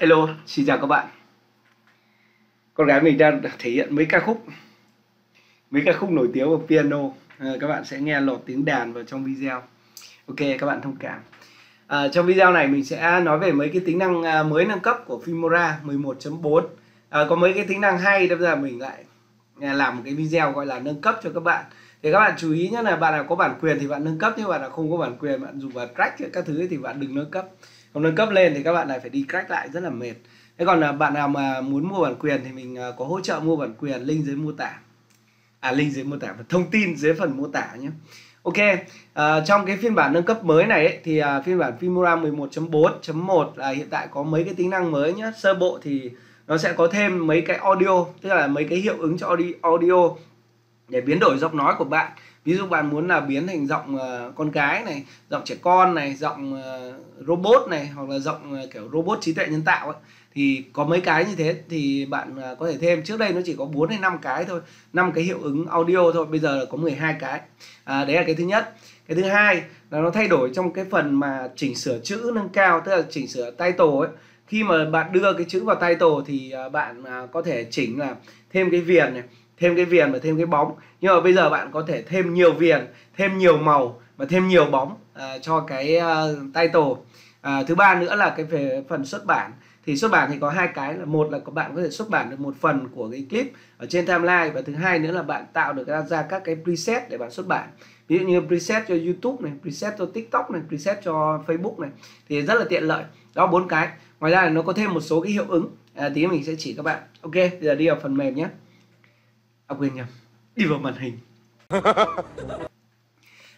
Hello, xin chào các bạn. Con gái mình đang thể hiện mấy ca khúc nổi tiếng của piano. Các bạn sẽ nghe lọt tiếng đàn vào trong video. Ok, các bạn thông cảm. Trong video này mình sẽ nói về mấy cái tính năng mới nâng cấp của Filmora 11.4. Có mấy cái tính năng hay, đâm ra mình lại làm một cái video gọi là nâng cấp cho các bạn. Thì các bạn chú ý nhé, là bạn nào có bản quyền thì bạn nâng cấp, nhưng bạn nào không có bản quyền, bạn dùng vào crack các thứ thì bạn đừng nâng cấp. Còn nâng cấp lên thì các bạn này phải đi crack lại, rất là mệt. Thế còn là bạn nào mà muốn mua bản quyền thì mình có hỗ trợ mua bản quyền, link dưới mô tả. Link dưới mô tả và thông tin dưới phần mô tả nhé. Ok, trong cái phiên bản nâng cấp mới này ấy, thì phiên bản Filmora 11.4.1 là hiện tại có mấy cái tính năng mới nhé. Sơ bộ thì nó sẽ có thêm mấy cái audio, tức là mấy cái hiệu ứng cho audio để biến đổi giọng nói của bạn. Ví dụ bạn muốn là biến thành giọng con cái này, giọng trẻ con này, giọng robot này, hoặc là giọng kiểu robot trí tuệ nhân tạo ấy, thì có mấy cái như thế thì bạn có thể thêm. Trước đây nó chỉ có 4 hay 5 cái thôi, 5 cái hiệu ứng audio thôi, bây giờ là có 12 cái. Đấy là cái thứ nhất. Cái thứ hai là nó thay đổi trong cái phần mà chỉnh sửa chữ nâng cao, tức là chỉnh sửa title ấy. Khi mà bạn đưa cái chữ vào title thì bạn có thể chỉnh là thêm cái viền này, thêm cái viền và thêm cái bóng. Nhưng mà bây giờ bạn có thể thêm nhiều viền, thêm nhiều màu và thêm nhiều bóng cho cái title. Thứ ba nữa là cái về phần xuất bản. Thì xuất bản thì có hai cái, là một là các bạn có thể xuất bản được một phần của cái clip ở trên timeline, và thứ hai nữa là bạn tạo được ra các cái preset để bạn xuất bản. Ví dụ như preset cho YouTube này, preset cho TikTok này, preset cho Facebook này, thì rất là tiện lợi. Đó, 4 cái. Ngoài ra nó có thêm một số cái hiệu ứng, tí mình sẽ chỉ các bạn. Ok, bây giờ đi vào phần mềm nhé. Quên nhầm, đi vào màn hình.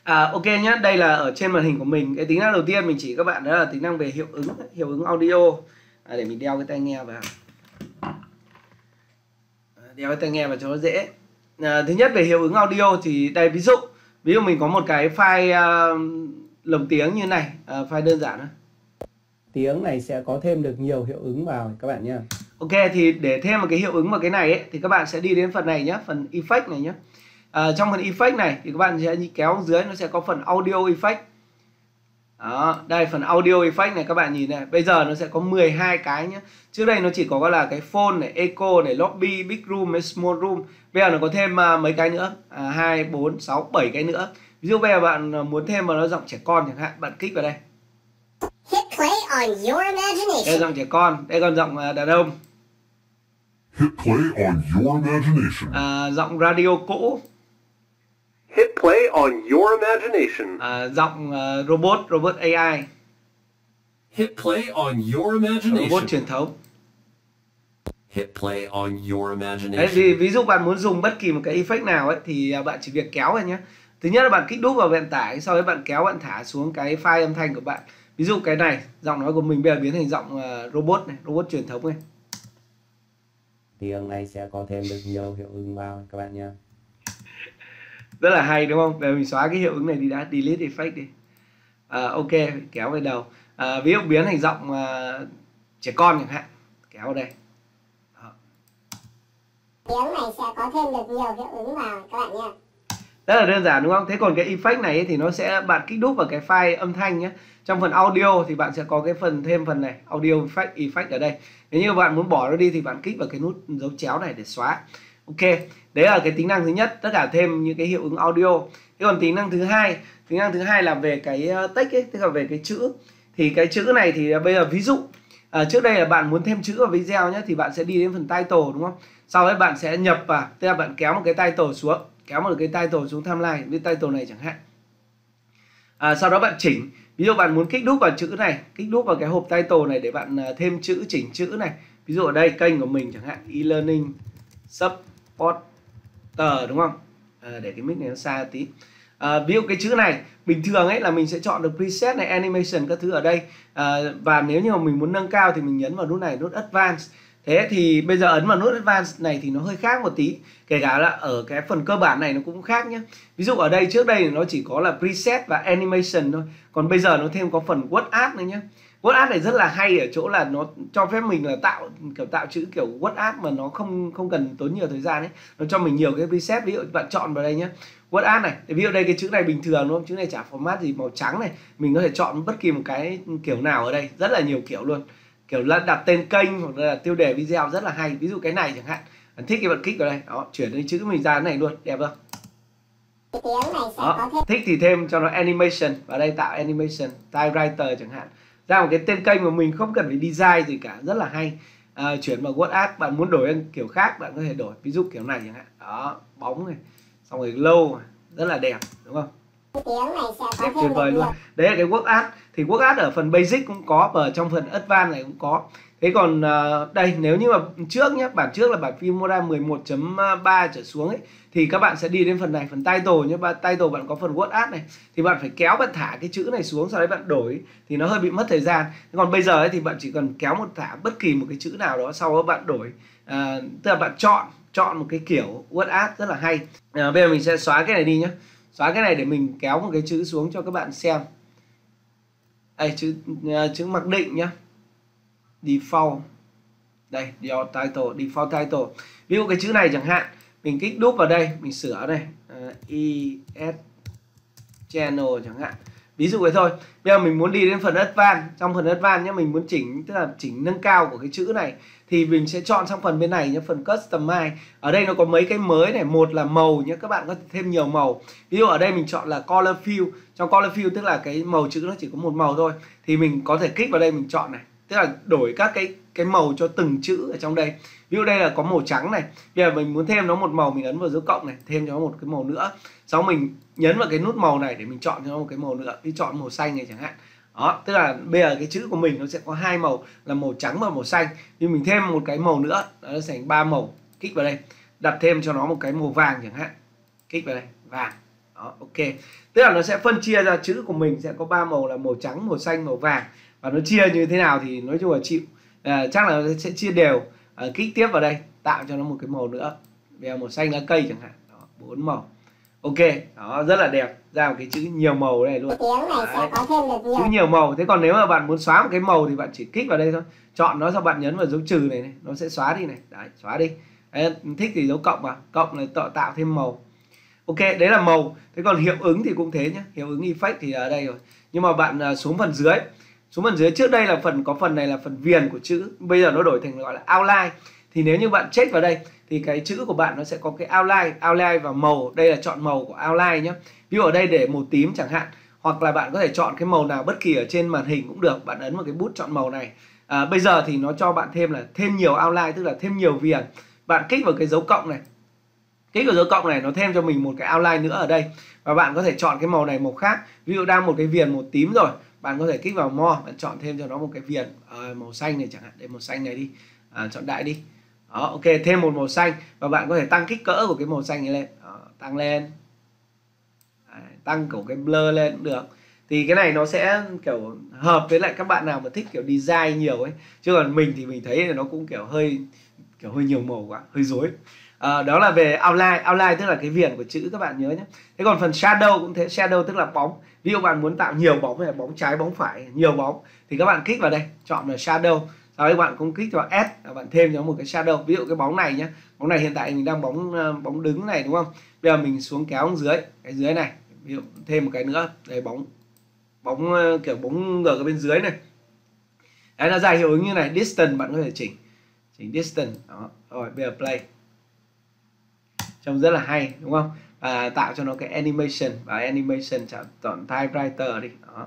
Ok nhé, đây là ở trên màn hình của mình. Cái tính năng đầu tiên mình chỉ các bạn đó là tính năng về hiệu ứng audio. Để mình đeo cái tai nghe vào. Đeo cái tai nghe vào cho nó dễ. Thứ nhất về hiệu ứng audio thì đây, ví dụ mình có một cái file lồng tiếng như này, file đơn giản thôi. Tiếng này sẽ có thêm được nhiều hiệu ứng vào các bạn nhé. Ok, thì để thêm một cái hiệu ứng vào cái này ấy, thì các bạn sẽ đi đến phần này nhé, phần effect này nhé. Trong phần effect này thì các bạn sẽ kéo dưới, nó sẽ có phần audio effect. Đó, đây phần audio effect này các bạn nhìn này, bây giờ nó sẽ có 12 cái nhé. Trước đây nó chỉ có là cái phone này, echo này, lobby, big room, small room. Bây giờ nó có thêm mấy cái nữa, 2, 4, 6, 7 cái nữa. Ví dụ bây giờ bạn muốn thêm vào nó giọng trẻ con chẳng hạn, bạn kích vào đây. Hit play on your imagination. Đây giọng trẻ con, đây còn giọng đàn ông. Hit play on your imagination. Giọng radio cũ. Hit play on your imagination. Giọng robot AI. Hit play on your imagination. Robot truyền thống. Hit play on your imagination. Đấy, ví dụ bạn muốn dùng bất kỳ một cái effect nào ấy thì bạn chỉ việc kéo vào nhé. Thứ nhất là bạn kích đúp vào vận tải, sau đó bạn kéo, bạn thả xuống cái file âm thanh của bạn. Ví dụ cái này, giọng nói của mình bây giờ biến thành giọng robot này, robot truyền thống này. Tiếng này sẽ có thêm được nhiều hiệu ứng vào các bạn nha. Rất là hay đúng không? Để mình xóa cái hiệu ứng này đi đã, delete effect đi. Ok, kéo về đầu. Ví dụ biến thành giọng trẻ con chẳng hạn, kéo vào đây. Đó. Tiếng này sẽ có thêm được nhiều hiệu ứng vào các bạn nha. Rất là đơn giản đúng không? Thế còn cái effect này ấy, thì nó sẽ bạn kích đúp vào cái file âm thanh nhé. Trong phần audio thì bạn sẽ có cái thêm phần này, audio effect ở đây. Nếu như bạn muốn bỏ nó đi thì bạn kích vào cái nút dấu chéo này để xóa. Ok, đấy là cái tính năng thứ nhất, tất cả thêm những cái hiệu ứng audio. Thế còn tính năng thứ hai là về cái text ấy, tức là về cái chữ. Thì cái chữ này thì bây giờ ví dụ trước đây là bạn muốn thêm chữ vào video nhé, thì bạn sẽ đi đến phần title đúng không? Sau đấy bạn sẽ nhập vào, tức là bạn kéo một cái title xuống, kéo một cái title xuống timeline, với title này chẳng hạn. Sau đó bạn chỉnh, ví dụ bạn muốn kích đúp vào chữ này, kích đúp vào cái hộp title này để bạn thêm chữ, chỉnh chữ này. Ví dụ ở đây kênh của mình chẳng hạn, e-learning supporter đúng không? Để cái mic này nó xa tí. Ví dụ cái chữ này bình thường ấy là mình sẽ chọn được preset này, animation các thứ ở đây. Và nếu như mà mình muốn nâng cao thì mình nhấn vào nút này, nút advanced. Thế thì bây giờ ấn vào nút advanced này thì nó hơi khác một tí. Kể cả là ở cái phần cơ bản này nó cũng khác nhé. Ví dụ ở đây trước đây nó chỉ có là preset và animation thôi. Còn bây giờ nó thêm có phần word art nữa nhé. Word art này rất là hay ở chỗ là nó cho phép mình là tạo chữ kiểu word art mà nó không cần tốn nhiều thời gian ấy. Nó cho mình nhiều cái preset, ví dụ bạn chọn vào đây nhé. Word art này, ví dụ đây cái chữ này bình thường đúng không? Chữ này chả format gì, màu trắng này, mình có thể chọn bất kỳ một cái kiểu nào ở đây, rất là nhiều kiểu luôn. kiểu là đặt tên kênh hoặc là tiêu đề video rất là hay. Ví dụ cái này chẳng hạn, bạn thích thì bạn kích vào đây, đó, chuyển cái chữ mình ra cái này luôn, đẹp không? Đó, thích thì thêm cho nó animation, vào đây tạo animation, typewriter chẳng hạn, ra một cái tên kênh mà mình không cần phải design gì cả, rất là hay. Chuyển vào WordAd, bạn muốn đổi kiểu khác bạn có thể đổi, ví dụ kiểu này chẳng hạn, đó, bóng này, xong rồi lâu, rất là đẹp, đúng không? Đẹp tuyệt vời luôn. Đấy là cái WordAd. Thì WordAd ở phần basic cũng có, và ở trong phần advanced này cũng có. Thế còn đây, nếu như mà trước nhé, bản trước là bản Filmora 11.3 trở xuống ấy, thì các bạn sẽ đi đến phần này, phần title nhé. Title bạn có phần WordAd này, thì bạn phải kéo, bạn thả cái chữ này xuống, sau đấy bạn đổi, thì nó hơi bị mất thời gian. Thế còn bây giờ ấy, thì bạn chỉ cần kéo một thả bất kỳ một cái chữ nào đó, sau đó bạn đổi, tức là bạn chọn một cái kiểu WordAd rất là hay. Bây giờ mình sẽ xóa cái này đi nhé. Xóa cái này để mình kéo một cái chữ xuống cho các bạn xem. Đây, chữ mặc định nhá. Default. Đây, your title, default title. Ví dụ cái chữ này chẳng hạn, mình kích đúp vào đây, mình sửa này, ES channel chẳng hạn. Ví dụ vậy thôi. Bây giờ mình muốn đi đến phần advanced, trong phần advanced nhé, mình muốn chỉnh, tức là chỉnh nâng cao của cái chữ này, thì mình sẽ chọn sang phần bên này nhé, phần customize. Ở đây nó có mấy cái mới này, một là màu nhé, các bạn có thể thêm nhiều màu. Ví dụ ở đây mình chọn là color fill. Trong color fill tức là cái màu chữ nó chỉ có một màu thôi, thì mình có thể kích vào đây mình chọn này, tức là đổi các cái màu cho từng chữ ở trong đây. Ví dụ đây là có màu trắng này, bây giờ mình muốn thêm nó một màu, mình ấn vào dấu cộng này, thêm cho nó một cái màu nữa. Sau mình nhấn vào cái nút màu này để mình chọn cho nó một cái màu nữa, ví chọn màu xanh này chẳng hạn. Đó, tức là bây giờ cái chữ của mình nó sẽ có hai màu là màu trắng và màu xanh, nhưng mình thêm một cái màu nữa, nó sẽ thành 3 màu. Kích vào đây, đặt thêm cho nó một cái màu vàng chẳng hạn, kích vào đây, vàng. Đó, ok. Tức là nó sẽ phân chia ra chữ của mình sẽ có 3 màu là màu trắng, màu xanh, màu vàng, và nó chia như thế nào thì nói chung là chịu. Chắc là nó sẽ chia đều. Kích tiếp vào đây, tạo cho nó một cái màu nữa, bây giờ màu xanh lá cây chẳng hạn. Đó, 4 màu. Ok, đó, rất là đẹp, ra một cái chữ nhiều màu này luôn. Chữ nhiều màu. Thế còn nếu mà bạn muốn xóa một cái màu thì bạn chỉ kích vào đây thôi, chọn nó, sau bạn nhấn vào dấu trừ này, nó sẽ xóa đi này. Đấy, xóa đi. Đấy, thích thì dấu cộng vào, cộng là tạo thêm màu. Ok, đấy là màu. Thế còn hiệu ứng thì cũng thế nhé, hiệu ứng effect thì ở đây rồi. Nhưng mà bạn xuống phần dưới. Xuống phần dưới, trước đây là có phần này là phần viền của chữ, bây giờ nó đổi thành gọi là outline. Thì nếu như bạn check vào đây thì cái chữ của bạn nó sẽ có cái outline và màu. Đây là chọn màu của outline nhé. Ví dụ ở đây để màu tím chẳng hạn, hoặc là bạn có thể chọn cái màu nào bất kỳ ở trên màn hình cũng được. Bạn ấn vào cái bút chọn màu này. Bây giờ thì nó cho bạn thêm là thêm nhiều outline, tức là thêm nhiều viền. Bạn kích vào cái dấu cộng này, kích vào dấu cộng này, nó thêm cho mình một cái outline nữa ở đây. Và bạn có thể chọn cái màu này màu khác. Ví dụ đang một cái viền màu tím rồi, bạn có thể kích vào more, bạn chọn thêm cho nó một cái viền màu xanh này chẳng hạn, để màu xanh này đi, chọn đại đi. Đó, ok, thêm một màu xanh, và bạn có thể tăng kích cỡ của cái màu xanh này lên. Đó, tăng lên. Đấy, tăng kiểu cái blur lên cũng được. Thì cái này nó sẽ kiểu hợp với lại các bạn nào mà thích kiểu design nhiều ấy. Chứ còn mình thì mình thấy là nó cũng kiểu hơi nhiều màu quá, hơi rối. Đó là về outline tức là cái viền của chữ, các bạn nhớ nhé. Thế còn phần shadow cũng thế, shadow tức là bóng. Ví dụ bạn muốn tạo nhiều bóng, hay là bóng trái bóng phải, nhiều bóng, thì các bạn kích vào đây, chọn là shadow. Sau đấy bạn cũng kích vào add, bạn thêm cho một cái shadow. Ví dụ cái bóng này nhé, bóng này hiện tại mình đang bóng đứng này đúng không? Bây giờ mình xuống kéo xuống dưới, cái dưới này, ví dụ thêm một cái nữa, đây bóng kiểu bóng ngược ở bên dưới này. Đấy, nó ra hiệu ứng như này. Distance bạn có thể chỉnh distance. Đó, rồi bây giờ play. Trông rất là hay đúng không? Tạo cho nó cái animation, và animation chọn typewriter đi. Đó,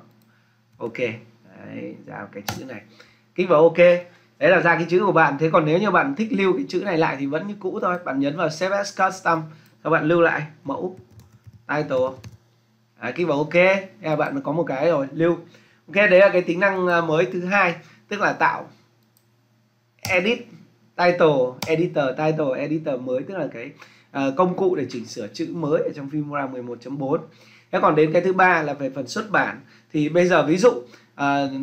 ok. Đấy, ra cái chữ này, kích vào ok. Đấy là ra cái chữ của bạn. Thế còn nếu như bạn thích lưu cái chữ này lại thì vẫn như cũ thôi. Bạn nhấn vào Save as Custom, các bạn lưu lại mẫu title. Đấy, kích vào ok. Đây là bạn có một cái rồi, lưu. Ok, đấy là cái tính năng mới thứ hai, tức là tạo edit title editor mới, tức là cái công cụ để chỉnh sửa chữ mới ở trong Filmora 11.4. Thế còn đến cái thứ ba là về phần xuất bản. Thì bây giờ ví dụ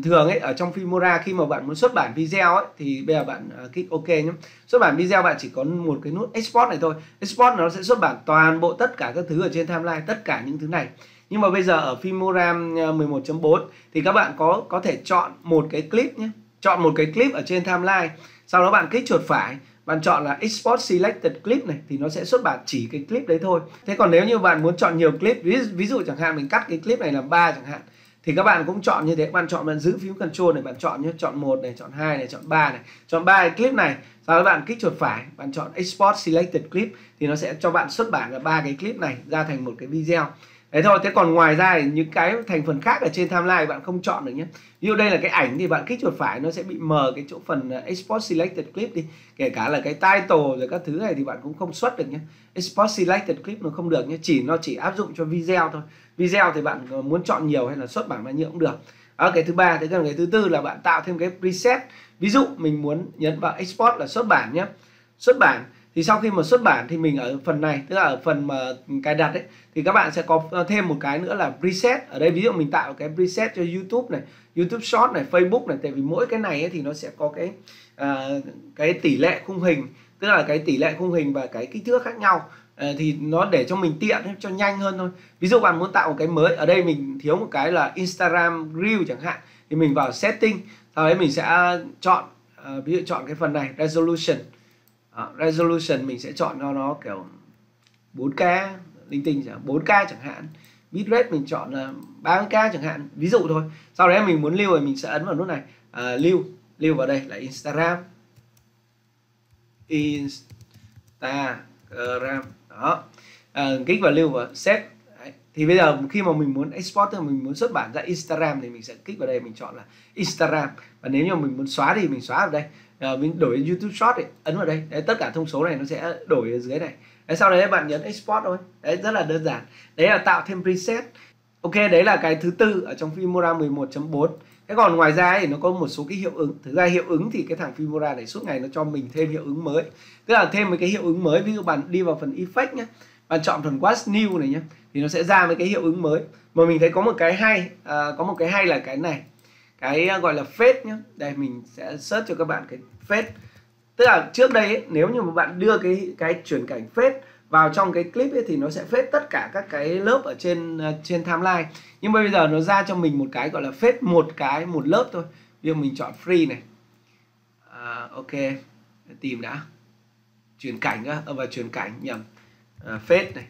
thường ấy, ở trong Filmora khi mà bạn muốn xuất bản video ấy, thì bây giờ bạn kích ok nhé. Xuất bản video bạn chỉ có một cái nút export này thôi. Export nó sẽ xuất bản toàn bộ tất cả các thứ ở trên timeline, tất cả những thứ này. Nhưng mà bây giờ ở Filmora 11.4 thì các bạn có thể chọn một cái clip nhé. Chọn một cái clip ở trên timeline, sau đó bạn kích chuột phải, bạn chọn là Export Selected Clip này, thì nó sẽ xuất bản chỉ cái clip đấy thôi. Thế còn nếu như bạn muốn chọn nhiều clip, ví dụ chẳng hạn mình cắt cái clip này làm 3 chẳng hạn, thì các bạn cũng chọn như thế. Bạn chọn, bạn giữ phím Control này, bạn chọn nhé, chọn 1 này, chọn 2 này, chọn 3 này, chọn 3 cái clip này. Sau đó bạn kích chuột phải, bạn chọn Export Selected Clip thì nó sẽ cho bạn xuất bản là 3 cái clip này ra thành một cái video. Đấy thôi. Thế còn ngoài ra thì những cái thành phần khác ở trên timeline bạn không chọn được nhé. Ví dụ đây là cái ảnh thì bạn kích chuột phải nó sẽ bị mờ cái chỗ phần Export Selected Clip đi. Kể cả là cái title rồi các thứ này thì bạn cũng không xuất được nhé. Export Selected Clip nó không được nhé, nó chỉ áp dụng cho video thôi. Video thì bạn muốn chọn nhiều hay là xuất bản bao nhiêu cũng được. Đó, cái thứ ba. Thế còn cái thứ tư là bạn tạo thêm cái preset. Ví dụ mình muốn nhấn vào Export là xuất bản nhé. Xuất bản thì sau khi mà xuất bản thì mình ở phần này, tức là ở phần mà cài đặt ấy, thì các bạn sẽ có thêm một cái nữa là preset. Ở đây ví dụ mình tạo cái preset cho YouTube này, YouTube Short này, Facebook này. Tại vì mỗi cái này ấy thì nó sẽ có cái tỷ lệ khung hình, tức là cái tỷ lệ khung hình và cái kích thước khác nhau. Thì nó để cho mình tiện, cho nhanh hơn thôi. Ví dụ bạn muốn tạo một cái mới, ở đây mình thiếu một cái là Instagram Reel chẳng hạn, thì mình vào setting, sau đấy mình sẽ chọn ví dụ chọn cái phần này resolution. Resolution mình sẽ chọn cho nó kiểu 4K linh tinh, 4K chẳng hạn. Bitrate mình chọn là 30K chẳng hạn, ví dụ thôi. Sau đấy mình muốn lưu thì mình sẽ ấn vào nút này, lưu vào đây là Instagram. Đó, kích vào lưu và set. Đấy. Thì bây giờ khi mà mình muốn export, tức là mình muốn xuất bản ra Instagram thì mình sẽ kích vào đây, mình chọn là Instagram. Và nếu như mình muốn xóa thì mình xóa ở đây. Mình đổi YouTube Short thì ấn vào đây. Đấy, tất cả thông số này nó sẽ đổi ở dưới này. Đấy, sau đấy bạn nhấn export thôi. Đấy, rất là đơn giản. Đấy là tạo thêm preset. Ok, đấy là cái thứ tư ở trong Filmora 11.4. Thế còn ngoài ra thì nó có một số cái hiệu ứng. Thực ra hiệu ứng thì cái thằng Filmora này suốt ngày nó cho mình thêm hiệu ứng mới. Tức là thêm một cái hiệu ứng mới. Ví dụ bạn đi vào phần effect nhé, bạn chọn phần What's New này nhé, thì nó sẽ ra mấy cái hiệu ứng mới. Mà mình thấy có một cái hay, là cái này, cái gọi là fade nhé. Đây mình sẽ search cho các bạn cái fade. Tức là trước đây ấy, nếu như mà bạn đưa cái chuyển cảnh fade vào trong cái clip ấy, thì nó sẽ fade tất cả các cái lớp ở trên timeline. Nhưng mà bây giờ nó ra cho mình một cái gọi là fade một lớp thôi. Ví dụ mình chọn free này. Ok, tìm đã. Chuyển cảnh và chuyển cảnh nhầm. Fade này.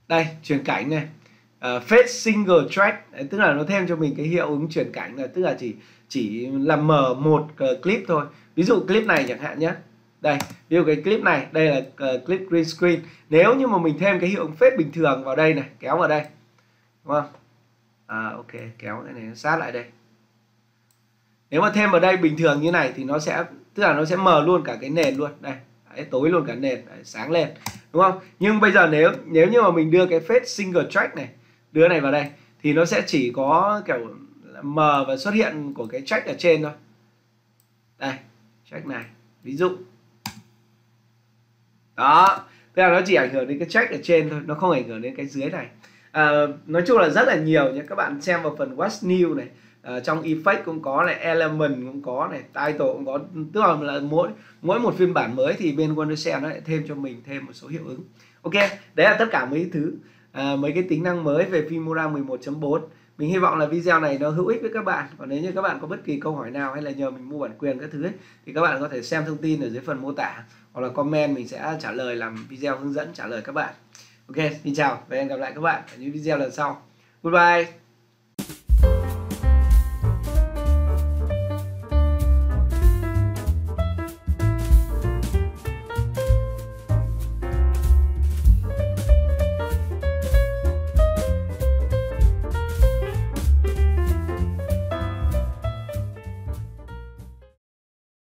Đây, chuyển cảnh này. Fade single track. Đấy, tức là nó thêm cho mình cái hiệu ứng chuyển cảnh, là tức là chỉ làm mờ một clip thôi. Ví dụ clip này chẳng hạn nhé. Đây, ví dụ cái clip này, đây là clip green screen. Nếu như mà mình thêm cái hiệu ứng fade bình thường vào đây này, kéo vào đây, đúng không? Ok, kéo cái này sát lại đây. Nếu mà thêm vào đây bình thường như này thì nó sẽ, tức là nó sẽ mờ luôn cả cái nền luôn. Đây, đấy, tối luôn cả nền, đấy, sáng lên, đúng không? Nhưng bây giờ nếu như mà mình đưa cái fade single track này, đưa này vào đây, thì nó sẽ chỉ có kiểu mờ và xuất hiện của cái track ở trên thôi. Đây, track này, ví dụ. Đó, tức là nó chỉ ảnh hưởng đến cái track ở trên thôi, nó không ảnh hưởng đến cái dưới này. Nói chung là rất là nhiều nhé. Các bạn xem vào phần What's New này, trong effect cũng có này, element cũng có này, title cũng có. Tức là mỗi một phiên bản mới thì bên Wondershare nó lại thêm cho mình thêm một số hiệu ứng. Ok, đấy là tất cả mấy thứ, mấy cái tính năng mới về Filmora 11.4. Mình hy vọng là video này nó hữu ích với các bạn. Còn nếu như các bạn có bất kỳ câu hỏi nào hay là nhờ mình mua bản quyền các thứ ấy, thì các bạn có thể xem thông tin ở dưới phần mô tả hoặc là comment, mình sẽ trả lời, làm video hướng dẫn trả lời các bạn. Ok, xin chào và hẹn gặp lại các bạn ở những video lần sau. Goodbye.